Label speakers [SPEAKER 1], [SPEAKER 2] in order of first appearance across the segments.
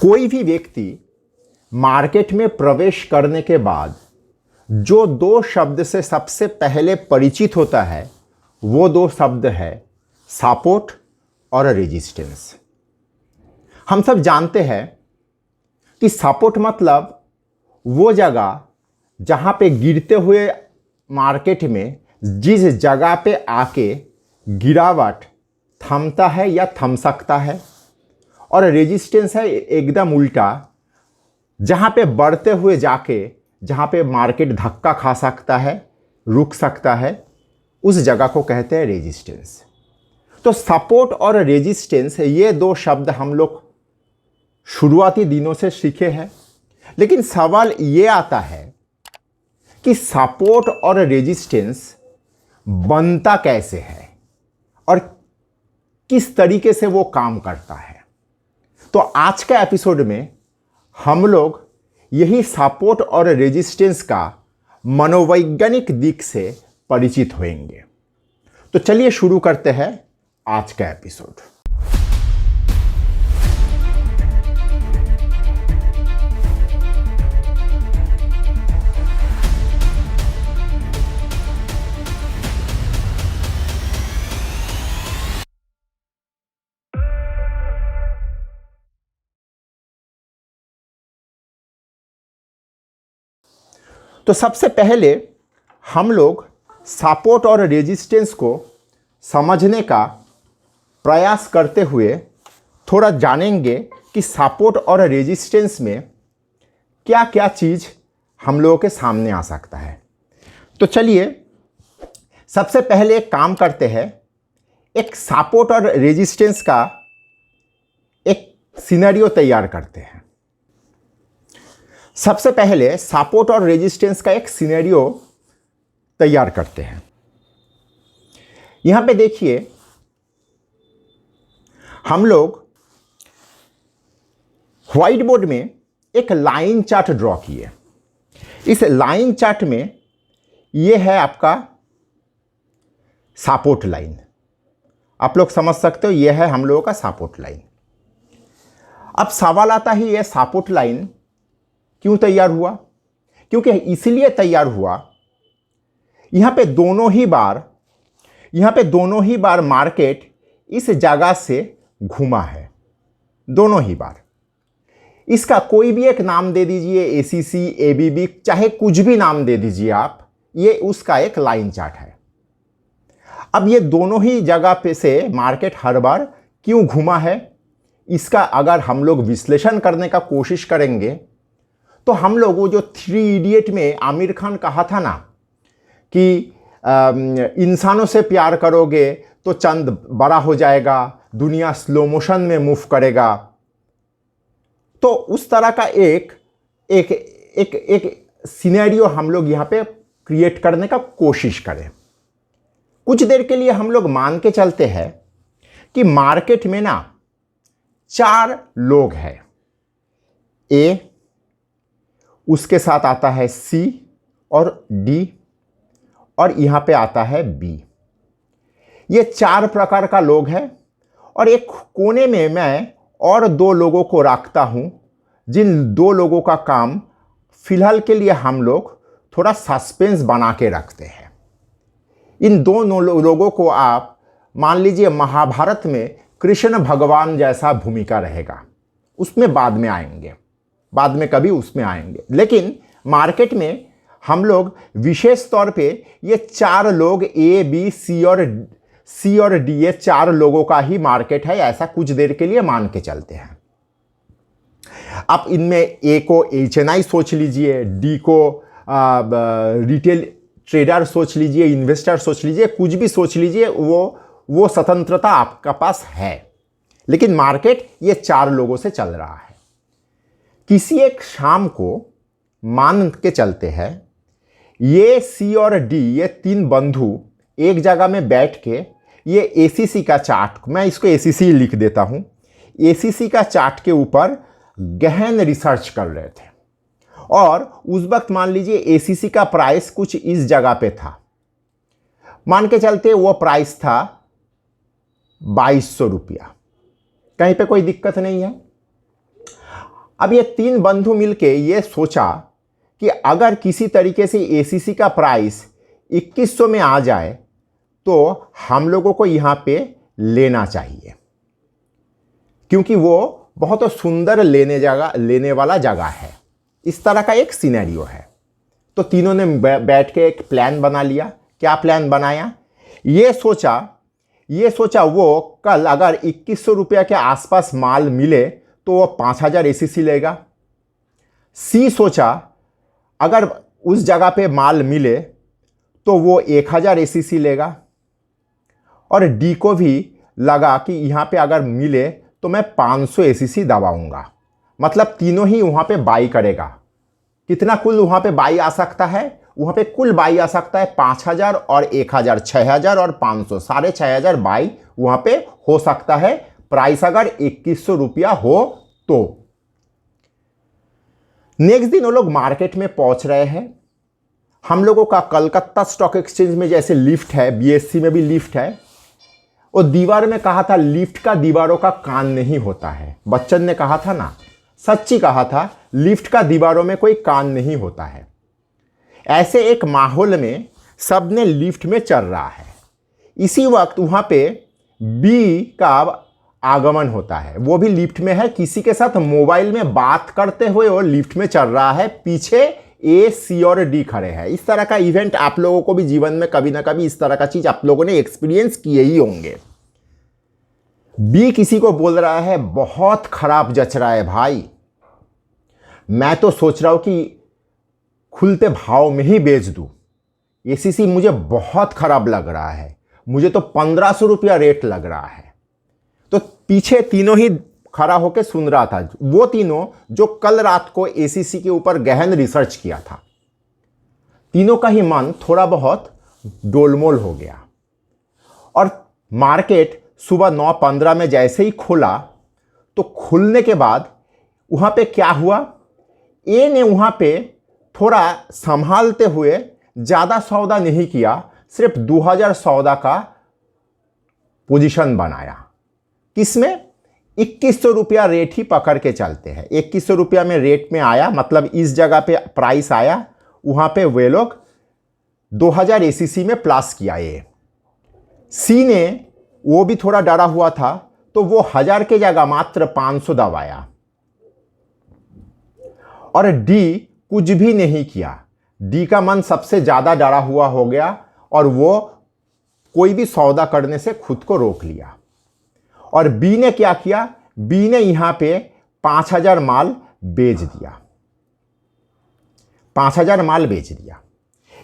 [SPEAKER 1] कोई भी व्यक्ति मार्केट में प्रवेश करने के बाद जो दो शब्द से सबसे पहले परिचित होता है वो दो शब्द है सपोर्ट और रेजिस्टेंस। हम सब जानते हैं कि सपोर्ट मतलब वो जगह जहाँ पे गिरते हुए मार्केट में जिस जगह पे आके गिरावट थमता है या थम सकता है, और रेजिस्टेंस है एकदम उल्टा, जहाँ पे बढ़ते हुए जाके जहाँ पे मार्केट धक्का खा सकता है, रुक सकता है, उस जगह को कहते हैं रेजिस्टेंस। तो सपोर्ट और रेजिस्टेंस ये दो शब्द हम लोग शुरुआती दिनों से सीखे हैं, लेकिन सवाल ये आता है कि सपोर्ट और रेजिस्टेंस बनता कैसे है और किस तरीके से वो काम करता है। तो आज का एपिसोड में हम लोग यही सपोर्ट और रेजिस्टेंस का मनोवैज्ञानिक दिक से परिचित होंगे। तो चलिए शुरू करते हैं आज का एपिसोड। तो सबसे पहले हम लोग सपोर्ट और रेजिस्टेंस को समझने का प्रयास करते हुए थोड़ा जानेंगे कि सपोर्ट और रेजिस्टेंस में क्या क्या चीज़ हम लोगों के सामने आ सकता है। तो चलिए सबसे पहले एक काम करते हैं, एक सपोर्ट और रेजिस्टेंस का एक सिनेरियो तैयार करते हैं। सबसे पहले सपोर्ट और रेजिस्टेंस का एक सिनेरियो तैयार करते हैं। यहां पे देखिए, हम लोग व्हाइट बोर्ड में एक लाइन चार्ट ड्रॉ किए। इस लाइन चार्ट में यह है आपका सपोर्ट लाइन। आप लोग समझ सकते हो, यह है हम लोगों का सपोर्ट लाइन। अब सवाल आता है, यह सपोर्ट लाइन क्यों तैयार हुआ? क्योंकि इसलिए तैयार हुआ, यहाँ पे दोनों ही बार मार्केट इस जगह से घूमा है, दोनों ही बार। इसका कोई भी एक नाम दे दीजिए, एसीसी, एबीबी, चाहे कुछ भी नाम दे दीजिए आप, ये उसका एक लाइन चार्ट है। अब ये दोनों ही जगह पे से मार्केट हर बार क्यों घूमा है, इसका अगर हम लोग विश्लेषण करने का कोशिश करेंगे तो हम लोग वो जो 3 इडियट में आमिर खान कहा था ना कि इंसानों से प्यार करोगे तो चंद बड़ा हो जाएगा, दुनिया स्लो मोशन में मूव करेगा, तो उस तरह का एक सिनेरियो हम लोग यहाँ पे क्रिएट करने का कोशिश करें। कुछ देर के लिए हम लोग मान के चलते हैं कि मार्केट में ना 4 लोग हैं। ए, उसके साथ आता है सी और डी, और यहाँ पे आता है बी। ये 4 प्रकार का लोग हैं, और एक कोने में मैं और 2 लोगों को रखता हूँ, जिन 2 लोगों का काम फिलहाल के लिए हम लोग थोड़ा सस्पेंस बना के रखते हैं। इन 2 लोगों को आप मान लीजिए महाभारत में कृष्ण भगवान जैसा भूमिका रहेगा, उसमें बाद में कभी उसमें आएंगे। लेकिन मार्केट में हम लोग विशेष तौर पे ये 4 लोग ए, बी, सी और डी, ये 4 लोगों का ही मार्केट है, ऐसा कुछ देर के लिए मान के चलते हैं। आप इनमें ए को HNI सोच लीजिए, डी को रिटेल ट्रेडर सोच लीजिए, इन्वेस्टर सोच लीजिए, कुछ भी सोच लीजिए, वो स्वतंत्रता आपका पास है। लेकिन मार्केट ये 4 लोगों से चल रहा है। किसी एक शाम को मान के चलते हैं, ये सी और डी, ये 3 बंधु एक जगह में बैठ के ये एसीसी का चार्ट, मैं इसको एसीसी लिख देता हूँ, एसीसी का चार्ट के ऊपर गहन रिसर्च कर रहे थे। और उस वक्त मान लीजिए एसीसी का प्राइस कुछ इस जगह पे था, मान के चलते वो प्राइस था 2200 रुपया, कहीं पे कोई दिक्कत नहीं है। अब ये तीन बंधु मिलके ये सोचा कि अगर किसी तरीके से एसीसी का प्राइस 2100 में आ जाए तो हम लोगों को यहाँ पे लेना चाहिए, क्योंकि वो बहुत सुंदर लेने वाला जगह है। इस तरह का एक सिनेरियो है। तो तीनों ने बैठ के एक प्लान बना लिया। क्या प्लान बनाया? ये सोचा वो कल अगर 2100 रुपये के आसपास माल मिले तो वो 5000 एसीसी लेगा। सी सोचा अगर उस जगह पे माल मिले तो वो 1000 एसीसी लेगा। और डी को भी लगा कि यहाँ पे अगर मिले तो मैं 500 एसीसी दबाऊंगा। मतलब तीनों ही वहाँ पे बाई करेगा। कितना कुल वहाँ पे बाई आ सकता है? वहाँ पे कुल बाई आ सकता है 5000 और 1000, 6000 और 500, 6500 बाई वहाँ पे हो सकता है। प्राइस अगर 2100 रुपया हो तो। नेक्स्ट दिन वो लोग मार्केट में पहुंच रहे हैं। हम लोगों का कलकत्ता स्टॉक एक्सचेंज में जैसे लिफ्ट है, बीएससी में भी लिफ्ट है। और दीवार में कहा था लिफ्ट का दीवारों का कान नहीं होता है। बच्चन ने कहा था ना, सच्ची कहा था, लिफ्ट का दीवारों में कोई कान नहीं होता है। ऐसे एक माहौल में सब ने लिफ्ट में चल रहा है। इसी वक्त वहाँ पे बी का आगमन होता है। वो भी लिफ्ट में है, किसी के साथ मोबाइल में बात करते हुए वो लिफ्ट में चल रहा है। पीछे ए, सी और डी खड़े हैं। इस तरह का इवेंट आप लोगों को भी जीवन में कभी ना कभी इस तरह का चीज आप लोगों ने एक्सपीरियंस किए ही होंगे। बी किसी को बोल रहा है, बहुत खराब जच रहा है भाई, मैं तो सोच रहा हूं कि खुलते भाव में ही बेच दूं। एसीसी मुझे बहुत खराब लग रहा है, मुझे तो 1500 रुपया रेट लग रहा है। तो पीछे तीनों ही खड़ा होकर सुन रहा था। वो तीनों जो कल रात को एसीसी के ऊपर गहन रिसर्च किया था। तीनों का ही मन थोड़ा बहुत डोलमोल हो गया। और मार्केट सुबह 9:15 में जैसे ही खुला तो खुलने के बाद वहां पे क्या हुआ, ए ने वहां पे थोड़ा संभालते हुए ज़्यादा सौदा नहीं किया, सिर्फ 2000 सौदा का पोजीशन बनाया। किसमें? 2100 रुपया रेट ही पकड़ के चलते हैं। 2100 रुपया में रेट में आया, मतलब इस जगह पे प्राइस आया, वहाँ पे वे लोग 2000 एसीसी में प्लस किया। ए सी ने वो भी थोड़ा डरा हुआ था, तो वो 1000 के जगह मात्र 500 दबाया। और डी कुछ भी नहीं किया। डी का मन सबसे ज़्यादा डरा हुआ हो गया और वो कोई भी सौदा करने से खुद को रोक लिया। और बी ने क्या किया? बी ने यहां पे 5000 माल बेच दिया। 5000 माल बेच दिया।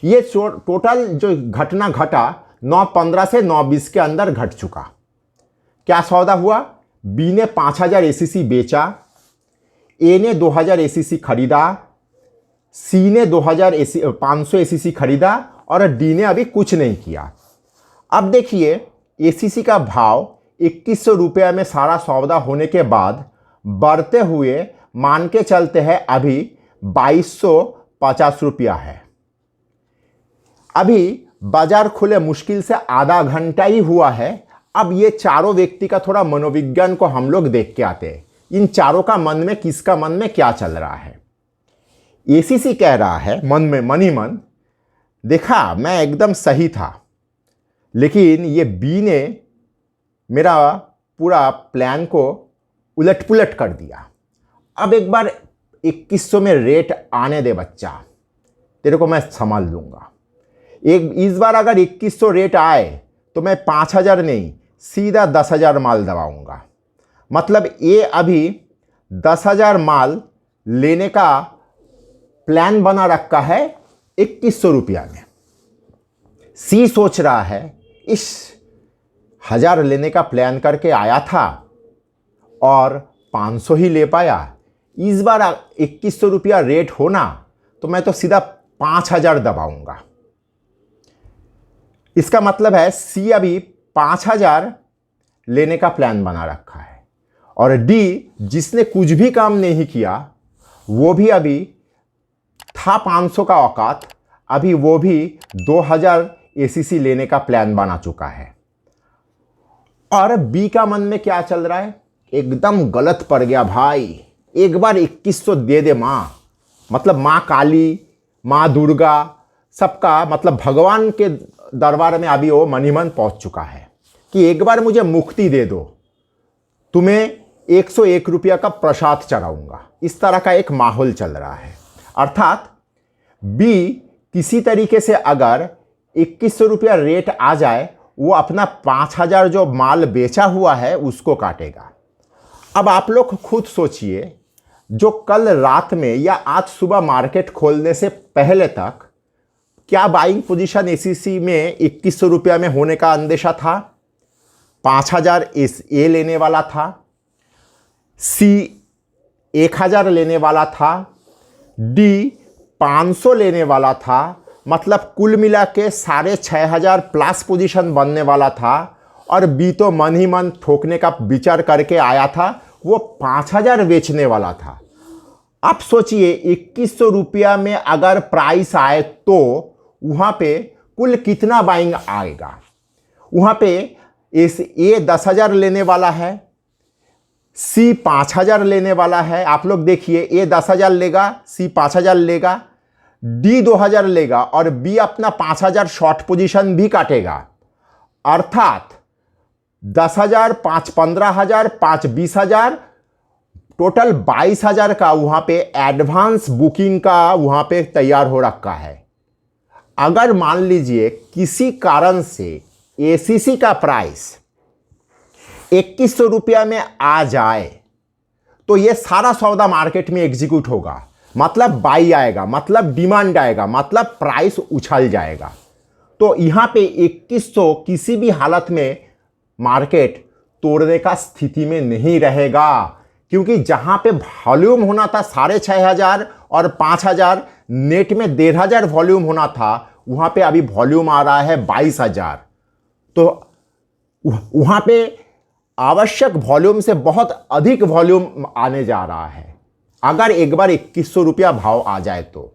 [SPEAKER 1] ये टोटल जो घटना घटा 9:15 से 9:20 के अंदर घट चुका। क्या सौदा हुआ? बी ने 5000 एसीसी बेचा, ए ने 2000 एसीसी खरीदा, सी ने 500 एसीसी खरीदा और डी ने अभी कुछ नहीं किया। अब देखिए एसीसी का भाव 2100 रुपया में सारा सौदा होने के बाद बढ़ते हुए मान के चलते हैं अभी 2250 रुपया है। अभी बाजार खुले मुश्किल से आधा घंटा ही हुआ है। अब ये चारों व्यक्ति का थोड़ा मनोविज्ञान को हम लोग देख के आते हैं। इन चारों का मन में, किसका मन में क्या चल रहा है। एसीसी कह रहा है मन में, मन ही मन, देखा मैं एकदम सही था, लेकिन ये बी ने मेरा पूरा प्लान को उलट पुलट कर दिया। अब एक बार 2100 में रेट आने दे बच्चा, तेरे को मैं संभाल लूँगा। इस बार अगर 2100 रेट आए तो मैं 5000 नहीं, सीधा 10,000 माल दबाऊँगा। मतलब ये अभी 10,000 माल लेने का प्लान बना रखा है 2100 रुपया में। सी सोच रहा है इस 1000 लेने का प्लान करके आया था और 500 ही ले पाया। इस बार 2100 रुपया रेट होना तो मैं तो सीधा 5000 दबाऊंगा। इसका मतलब है सी अभी 5000 लेने का प्लान बना रखा है और डी जिसने कुछ भी काम नहीं किया वो भी अभी था 500 का औकात, अभी वो भी 2000 एसीसी लेने का प्लान बना चुका है। और बी का मन में क्या चल रहा है? एकदम गलत पड़ गया भाई, एक बार 2100 दे दे माँ, मतलब माँ काली, माँ दुर्गा, सबका मतलब भगवान के दरबार में अभी वो मन ही मन पहुँच चुका है कि एक बार मुझे मुक्ति दे दो, तुम्हें 101 रुपया का प्रसाद चढ़ाऊंगा। इस तरह का एक माहौल चल रहा है। अर्थात बी किसी तरीके से अगर 2100 रुपया रेट आ जाए, वो अपना 5000 जो माल बेचा हुआ है उसको काटेगा। अब आप लोग खुद सोचिए, जो कल रात में या आज सुबह मार्केट खोलने से पहले तक क्या बाइंग पोजीशन एसीसी में 2100 रुपया में होने का अंदेशा था? 5000 ए लेने वाला था, सी 1000 लेने वाला था, डी 500 लेने वाला था, मतलब कुल मिला के 6500 प्लस पोजीशन बनने वाला था। और बी तो मन ही मन ठोकने का विचार करके आया था, वो 5000 बेचने वाला था। आप सोचिए 2100 रुपया में अगर प्राइस आए तो वहाँ पे कुल कितना बाइंग आएगा? वहाँ पे ए 10,000 लेने वाला है, सी 5,000 लेने वाला है। आप लोग देखिए, ए 10,000 लेगा, सी 5,000 लेगा, डी 2,000 लेगा और बी अपना 5,000 शॉर्ट पोजीशन भी काटेगा। अर्थात 10,000, 5 15,000, 5 20,000, टोटल 22,000 का वहाँ पे एडवांस बुकिंग का वहाँ पे तैयार हो रखा है। अगर मान लीजिए किसी कारण से एसीसी का प्राइस 2100 रुपया में आ जाए तो ये सारा सौदा मार्केट में एग्जीक्यूट होगा, मतलब बाई आएगा, मतलब डिमांड आएगा, मतलब प्राइस उछल जाएगा। तो यहाँ पे 2100 किसी भी हालत में मार्केट तोड़ने का स्थिति में नहीं रहेगा, क्योंकि जहाँ पे वॉल्यूम होना था 6,500 और 5,000, नेट में 1,500 वॉल्यूम होना था, वहाँ पे अभी वॉल्यूम आ रहा है 22,000। तो वहाँ पे आवश्यक वॉल्यूम से बहुत अधिक वॉल्यूम आने जा रहा है। अगर एक बार 2100 रुपया भाव आ जाए तो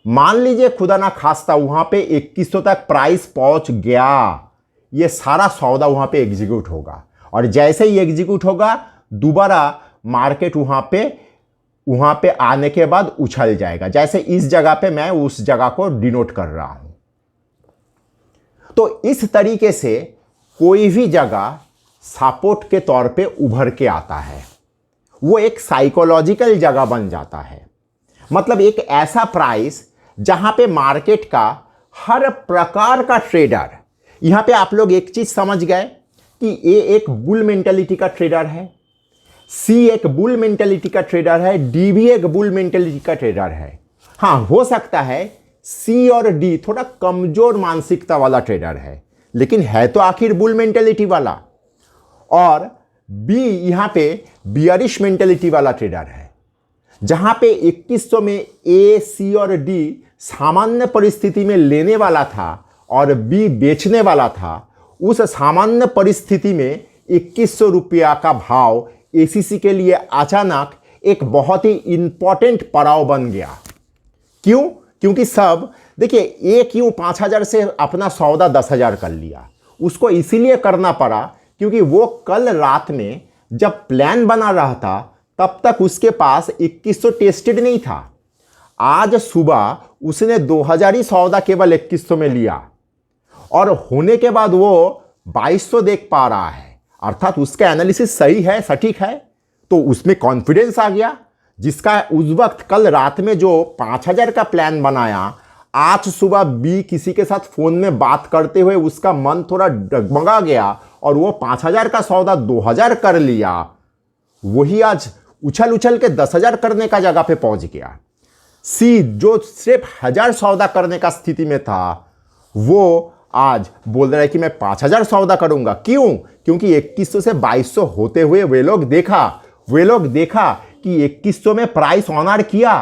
[SPEAKER 1] मान लीजिए खुदा ना खास्ता वहाँ पे 2100 तक प्राइस पहुँच गया, ये सारा सौदा वहाँ पे एग्जीक्यूट होगा। और जैसे ही एग्जीक्यूट होगा दोबारा मार्केट वहाँ पे आने के बाद उछल जाएगा। जैसे इस जगह पे मैं उस जगह को डिनोट कर रहा हूँ। तो इस तरीके से कोई भी जगह सपोर्ट के तौर पे उभर के आता है, वो एक साइकोलॉजिकल जगह बन जाता है। मतलब एक ऐसा प्राइस जहां पे मार्केट का हर प्रकार का ट्रेडर, यहां पे आप लोग एक चीज समझ गए कि ए एक बुल मेंटेलिटी का ट्रेडर है, सी एक बुल मेंटेलिटी का ट्रेडर है, डी भी एक बुल मेंटेलिटी का ट्रेडर है। हाँ, हो सकता है सी और डी थोड़ा कमजोर मानसिकता वाला ट्रेडर है, लेकिन है तो आखिर बुल मेंटेलिटी वाला। और बी यहां पे बियरिश मेंटेलिटी वाला ट्रेडर है। जहां पे 2100 में ए, सी और डी सामान्य परिस्थिति में लेने वाला था और बी बेचने वाला था, उस सामान्य परिस्थिति में 2100 रुपया का भाव एसीसी के लिए अचानक एक बहुत ही इंपॉर्टेंट पड़ाव बन गया। क्यों? क्योंकि सब देखिए, ए क्यों 5,000 से अपना सौदा 10,000 कर लिया, उसको इसीलिए करना पड़ा क्योंकि वो कल रात में जब प्लान बना रहा था तब तक उसके पास 2100 टेस्टेड नहीं था। आज सुबह उसने 2,000 ही सौदा केवल 2100 में लिया और होने के बाद वो 2200 देख पा रहा है। अर्थात उसका एनालिसिस सही है, सटीक है, तो उसमें कॉन्फिडेंस आ गया। जिसका उस वक्त कल रात में जो 5,000 का प्लान बनाया, आज सुबह बी किसी के साथ फोन में बात करते हुए उसका मन थोड़ा डगमगा गया और वो 5,000 का सौदा 2,000 कर लिया। वही आज उछल उछल के 10,000 करने का जगह पे पहुंच गया। सी जो सिर्फ 1,000 सौदा करने का स्थिति में था, वो आज बोल रहा है कि मैं 5,000 सौदा करूंगा। क्यों? क्योंकि 2100 से 2200 होते हुए वे लोग देखा कि 2100 में प्राइस ऑनर किया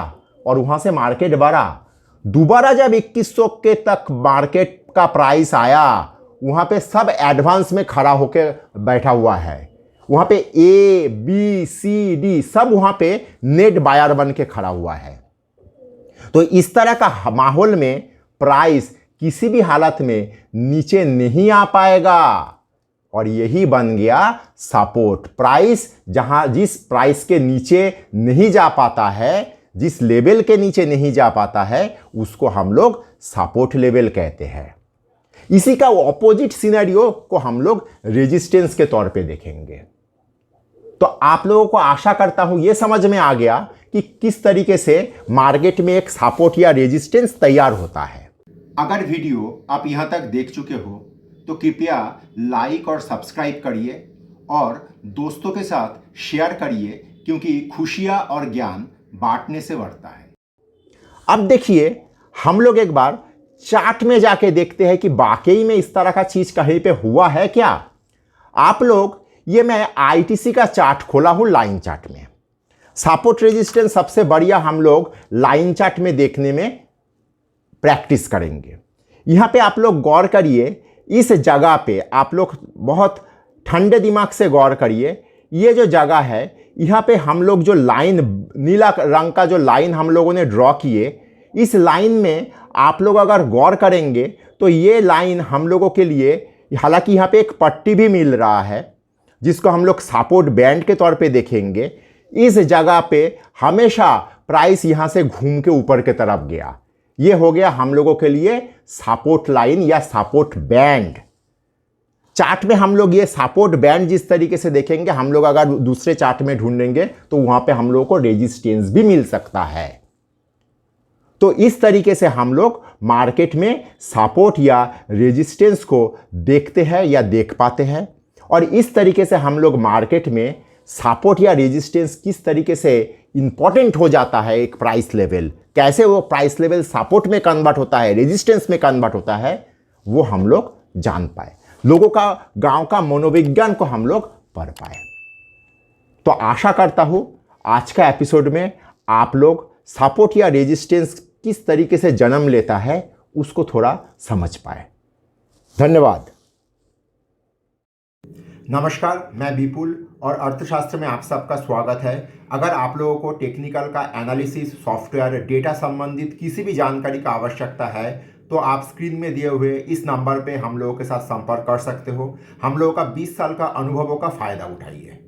[SPEAKER 1] और वहां से मार्केट बढ़ा। दोबारा जब 2100 के तक मार्केट का प्राइस आया, वहां पे सब एडवांस में खड़ा होकर बैठा हुआ है। वहां पे ए, बी, सी, डी सब वहां पे नेट बायर बन के खड़ा हुआ है। तो इस तरह का माहौल में प्राइस किसी भी हालत में नीचे नहीं आ पाएगा। और यही बन गया सपोर्ट प्राइस। जहां जिस प्राइस के नीचे नहीं जा पाता है, जिस लेवल के नीचे नहीं जा पाता है, उसको हम लोग सपोर्ट लेवल कहते हैं। इसी का ऑपोजिट सिनेरियो को हम लोग रेजिस्टेंस के तौर पे देखेंगे। तो आप लोगों को आशा करता हूं यह समझ में आ गया कि किस तरीके से मार्केट में एक सपोर्ट या रेजिस्टेंस तैयार होता है। अगर वीडियो आप यहां तक देख चुके हो तो कृपया लाइक और सब्सक्राइब करिए और दोस्तों के साथ शेयर करिए, क्योंकि खुशियां और ज्ञान बांटने से बढ़ता है। अब देखिए, हम लोग एक बार चार्ट में जाके देखते हैं कि वाकई में इस तरह का चीज कहीं पे हुआ है क्या। आप लोग, ये मैं आईटीसी का चार्ट खोला हूं लाइन चार्ट में। सपोर्ट रेजिस्टेंस सबसे बढ़िया हम लोग लाइन चार्ट में देखने में प्रैक्टिस करेंगे। यहां पे आप लोग गौर करिए, इस जगह पे आप लोग बहुत ठंडे दिमाग से गौर करिए। ये जो जगह है, यहाँ पे हम लोग जो लाइन, नीला रंग का जो लाइन हम लोगों ने ड्रॉ किए, इस लाइन में आप लोग अगर गौर करेंगे तो ये लाइन हम लोगों के लिए, हालांकि यहाँ पे एक पट्टी भी मिल रहा है जिसको हम लोग सपोर्ट बैंड के तौर पे देखेंगे। इस जगह पे हमेशा प्राइस यहाँ से घूम के ऊपर की तरफ गया। ये हो गया हम लोगों के लिए सपोर्ट लाइन या सपोर्ट बैंड। चार्ट में हम लोग ये सपोर्ट बैंड जिस तरीके से देखेंगे, हम लोग अगर दूसरे चार्ट में ढूंढेंगे तो वहां पे हम लोगों को रेजिस्टेंस भी मिल सकता है। तो इस तरीके से हम लोग मार्केट में सपोर्ट या रेजिस्टेंस को देखते हैं या देख पाते हैं। और इस तरीके से हम लोग मार्केट में सपोर्ट या रेजिस्टेंस किस तरीके से इंपॉर्टेंट हो जाता है, एक प्राइस लेवल, कैसे वो प्राइस लेवल सपोर्ट में कन्वर्ट होता है, रेजिस्टेंस में कन्वर्ट होता है, वो हम लोग जान पाए। लोगों का, गांव का मनोविज्ञान को हम लोग पढ़ पाए। तो आशा करता हूं आज का एपिसोड में आप लोग सपोर्ट या रेजिस्टेंस किस तरीके से जन्म लेता है उसको थोड़ा समझ पाए। धन्यवाद। नमस्कार, मैं विपुल और अर्थशास्त्र में आप सबका स्वागत है। अगर आप लोगों को टेक्निकल का एनालिसिस, सॉफ्टवेयर, डेटा संबंधित किसी भी जानकारी का आवश्यकता है तो आप स्क्रीन में दिए हुए इस नंबर पे हम लोगों के साथ संपर्क कर सकते हो। हम लोगों का 20 साल का अनुभवों का फ़ायदा उठाइए।